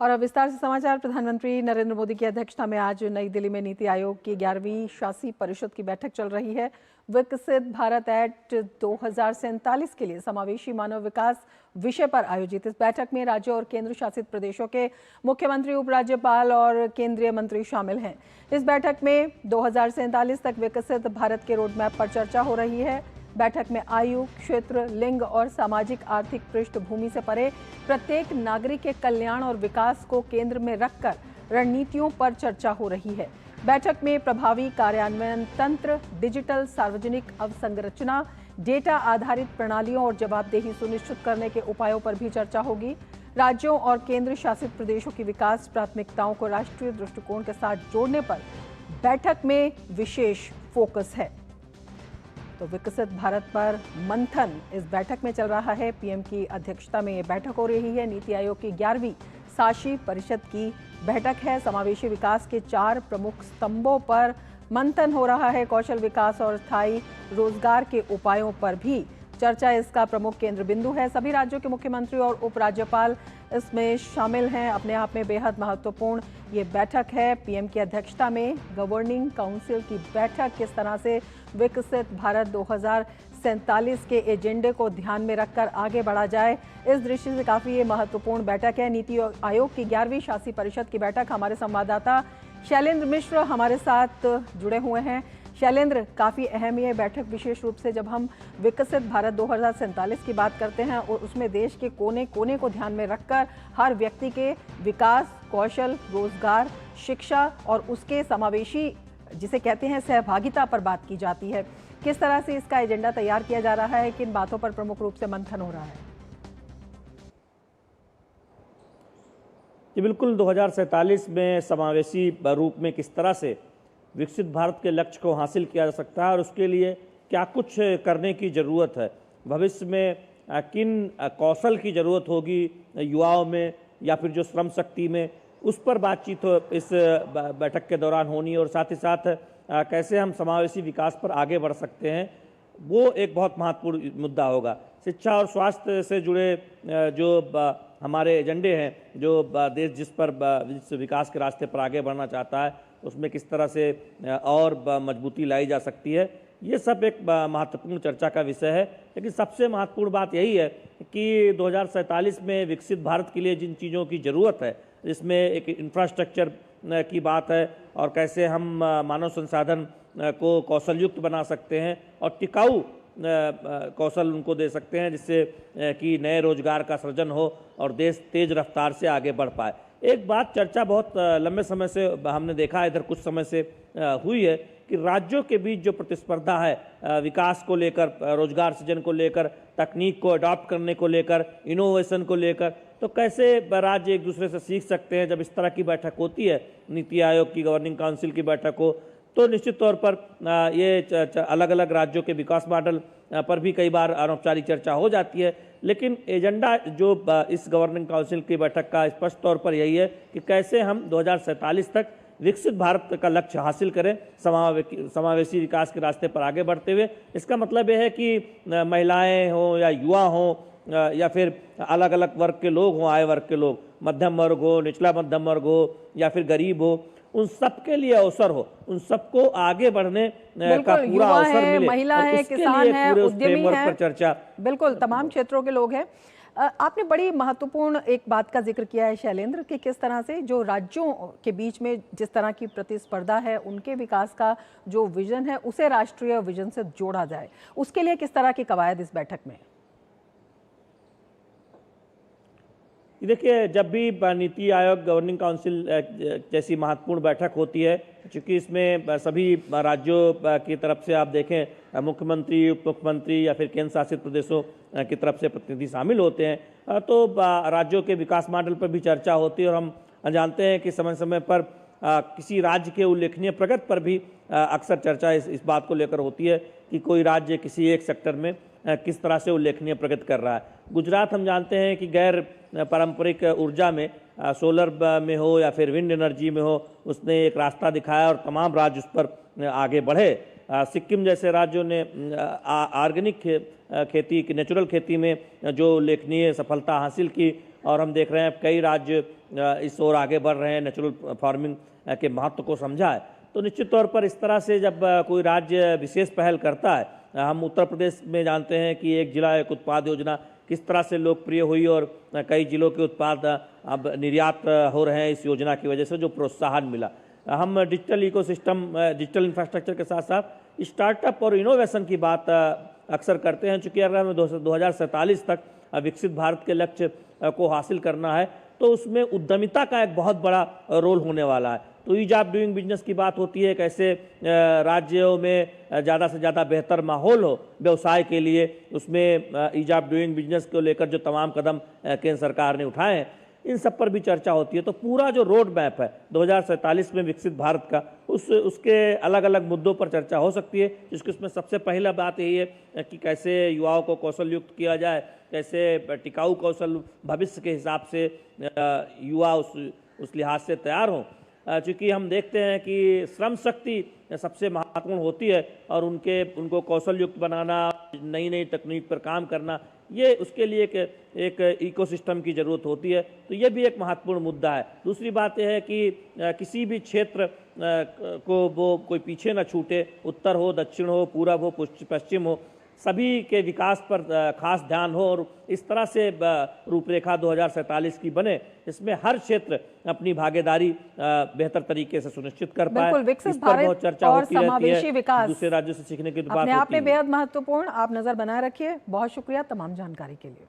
और अब विस्तार से समाचार। प्रधानमंत्री नरेंद्र मोदी की अध्यक्षता में आज नई दिल्ली में नीति आयोग की 11वीं शासी परिषद की बैठक चल रही है। विकसित भारत एक्ट 2047 के लिए समावेशी मानव विकास विषय पर आयोजित इस बैठक में राज्यों और केंद्र शासित प्रदेशों के मुख्यमंत्री, उपराज्यपाल और केंद्रीय मंत्री शामिल हैं। इस बैठक में 2047 तक विकसित भारत के रोडमैप पर चर्चा हो रही है। बैठक में आयु, क्षेत्र, लिंग और सामाजिक आर्थिक पृष्ठभूमि से परे प्रत्येक नागरिक के कल्याण और विकास को केंद्र में रखकर रणनीतियों पर चर्चा हो रही है। बैठक में प्रभावी कार्यान्वयन तंत्र, डिजिटल सार्वजनिक अवसंरचना, डेटा आधारित प्रणालियों और जवाबदेही सुनिश्चित करने के उपायों पर भी चर्चा होगी। राज्यों और केंद्र शासित प्रदेशों की विकास प्राथमिकताओं को राष्ट्रीय दृष्टिकोण के साथ जोड़ने पर बैठक में विशेष फोकस है। तो विकसित भारत पर मंथन इस बैठक में चल रहा है। पीएम की अध्यक्षता में ये बैठक हो रही है। नीति आयोग की 11वीं शासी परिषद की बैठक है। समावेशी विकास के 4 प्रमुख स्तंभों पर मंथन हो रहा है। कौशल विकास और स्थायी रोजगार के उपायों पर भी चर्चा इसका प्रमुख केंद्र बिंदु है। सभी राज्यों के मुख्यमंत्री और उपराज्यपाल इसमें शामिल हैं। अपने आप में बेहद महत्वपूर्ण ये बैठक है। पीएम की अध्यक्षता में गवर्निंग काउंसिल की बैठक, किस तरह से विकसित भारत 2047 के एजेंडे को ध्यान में रखकर आगे बढ़ा जाए, इस दृष्टि से काफ़ी ये महत्वपूर्ण बैठक है। नीति आयोग की 11वीं शासी परिषद की बैठक। हमारे संवाददाता शैलेंद्र मिश्र हमारे साथ जुड़े हुए हैं। शैलेंद्र, काफ़ी अहम ये बैठक, विशेष रूप से जब हम विकसित भारत 2047 की बात करते हैं और उसमें देश के कोने कोने को ध्यान में रखकर हर व्यक्ति के विकास, कौशल, रोजगार, शिक्षा और उसके समावेशी जिसे कहते हैं सहभागिता पर बात की जाती है। किस तरह से इसका एजेंडा तैयार किया जा रहा है, किन बातों पर प्रमुख रूप से मंथन हो रहा है? जी बिल्कुल, 2047 में समावेशी रूप में किस तरह से विकसित भारत के लक्ष्य को हासिल किया जा सकता है और उसके लिए क्या कुछ करने की ज़रूरत है, भविष्य में किन कौशल की ज़रूरत होगी युवाओं में या फिर जो श्रम शक्ति में, उस पर बातचीत इस बैठक के दौरान होनी और साथ ही साथ कैसे हम समावेशी विकास पर आगे बढ़ सकते हैं, वो एक बहुत महत्वपूर्ण मुद्दा होगा। शिक्षा और स्वास्थ्य से जुड़े जो हमारे एजेंडे हैं, जो देश जिस विकास के रास्ते पर आगे बढ़ना चाहता है, उसमें किस तरह से और मजबूती लाई जा सकती है, ये सब एक महत्वपूर्ण चर्चा का विषय है। लेकिन सबसे महत्वपूर्ण बात यही है कि 2047 में विकसित भारत के लिए जिन चीज़ों की ज़रूरत है, जिसमें एक इंफ्रास्ट्रक्चर की बात है और कैसे हम मानव संसाधन को कौशलयुक्त बना सकते हैं और टिकाऊ कौशल उनको दे सकते हैं, जिससे कि नए रोजगार का सृजन हो और देश तेज रफ्तार से आगे बढ़ पाए। एक बात चर्चा बहुत लंबे समय से हमने देखा, इधर कुछ समय से हुई है कि राज्यों के बीच जो प्रतिस्पर्धा है विकास को लेकर, रोजगार सृजन को लेकर, तकनीक को अडॉप्ट करने को लेकर, इनोवेशन को लेकर, तो कैसे राज्य एक दूसरे से सीख सकते हैं। जब इस तरह की बैठक होती है, नीति आयोग की गवर्निंग काउंसिल की बैठक हो, तो निश्चित तौर पर ये अलग अलग राज्यों के विकास मॉडल पर भी कई बार अनौपचारिक चर्चा हो जाती है। लेकिन एजेंडा जो इस गवर्निंग काउंसिल की बैठक का स्पष्ट तौर पर यही है कि कैसे हम 2047 तक विकसित भारत का लक्ष्य हासिल करें, समावेशी विकास के रास्ते पर आगे बढ़ते हुए। इसका मतलब यह है कि महिलाएं हों या युवा हों या फिर अलग अलग वर्ग के लोग हों, आय वर्ग के लोग, मध्यम वर्ग हो, निचला मध्यम वर्ग हो या फिर गरीब हो, उन सबके लिए अवसर हो, उन सबको आगे बढ़ने का पूरा अवसर मिले। महिला है, किसान है, उद्यमी है, चर्चा बिल्कुल तमाम क्षेत्रों के लोग हैं। आपने बड़ी महत्वपूर्ण एक बात का जिक्र किया है शैलेंद्र, कि किस तरह से जो राज्यों के बीच में जिस तरह की प्रतिस्पर्धा है, उनके विकास का जो विजन है उसे राष्ट्रीय विजन से जोड़ा जाए। उसके लिए किस तरह की कवायद इस बैठक में? देखिए, जब भी नीति आयोग गवर्निंग काउंसिल जैसी महत्वपूर्ण बैठक होती है, चूँकि इसमें सभी राज्यों की तरफ से आप देखें मुख्यमंत्री, उप मुख्यमंत्री या फिर केंद्र शासित प्रदेशों की तरफ से प्रतिनिधि शामिल होते हैं, तो राज्यों के विकास मॉडल पर भी चर्चा होती है। और हम जानते हैं कि समय समय पर किसी राज्य के उल्लेखनीय प्रगति पर भी अक्सर चर्चा इस बात को लेकर होती है कि कोई राज्य किसी एक सेक्टर में किस तरह से उल्लेखनीय प्रगति कर रहा है। गुजरात हम जानते हैं कि गैर पारंपरिक ऊर्जा में, सोलर में हो या फिर विंड एनर्जी में हो, उसने एक रास्ता दिखाया और तमाम राज्य उस पर आगे बढ़े। सिक्किम जैसे राज्यों ने ऑर्गेनिक खेती की, नेचुरल खेती में जो उल्लेखनीय सफलता हासिल की, और हम देख रहे हैं कई राज्य इस ओर आगे बढ़ रहे हैं, नेचुरल फार्मिंग के महत्व को समझा है। तो निश्चित तौर पर इस तरह से जब कोई राज्य विशेष पहल करता है, हम उत्तर प्रदेश में जानते हैं कि एक जिला एक उत्पाद योजना किस तरह से लोकप्रिय हुई और कई जिलों के उत्पाद अब निर्यात हो रहे हैं इस योजना की वजह से, जो प्रोत्साहन मिला। हम डिजिटल इकोसिस्टम, डिजिटल इंफ्रास्ट्रक्चर के साथ साथ स्टार्टअप और इनोवेशन की बात अक्सर करते हैं। चूँकि अगर हमें 2047 तक विकसित भारत के लक्ष्य को हासिल करना है तो उसमें उद्यमिता का एक बहुत बड़ा रोल होने वाला है। तो ईज ऑफ डूइंग बिजनेस की बात होती है, कैसे राज्यों में ज़्यादा से ज़्यादा बेहतर माहौल हो व्यवसाय के लिए। उसमें ईज ऑफ डूइंग बिजनेस को लेकर जो तमाम कदम केंद्र सरकार ने उठाए हैं, इन सब पर भी चर्चा होती है। तो पूरा जो रोड मैप है 2047 में विकसित भारत का, उसके अलग अलग मुद्दों पर चर्चा हो सकती है। जिसकी उसमें सबसे पहला बात यही है कि कैसे युवाओं को कौशल युक्त किया जाए, कैसे टिकाऊ कौशल भविष्य के हिसाब से युवा उस लिहाज से तैयार हों। चूँकि हम देखते हैं कि श्रम शक्ति सबसे महत्वपूर्ण होती है और उनको कौशल युक्त बनाना, नई नई तकनीक पर काम करना, ये उसके लिए एक इकोसिस्टम की ज़रूरत होती है। तो ये भी एक महत्वपूर्ण मुद्दा है। दूसरी बात यह है कि किसी भी क्षेत्र को वो कोई पीछे ना छूटे, उत्तर हो, दक्षिण हो, पूरब हो, पश्चिम हो, सभी के विकास पर खास ध्यान हो और इस तरह से रूपरेखा 2047 की बने, इसमें हर क्षेत्र अपनी भागीदारी बेहतर तरीके से सुनिश्चित कर पाए। बिल्कुल, विकसित इस पर बहुत चर्चा और होती रहती समावेशी है। विकास दूसरे राज्यों से सीखने की बात अपने आप होती में है। बेहद महत्वपूर्ण। आप नजर बनाए रखिए। बहुत शुक्रिया तमाम जानकारी के लिए।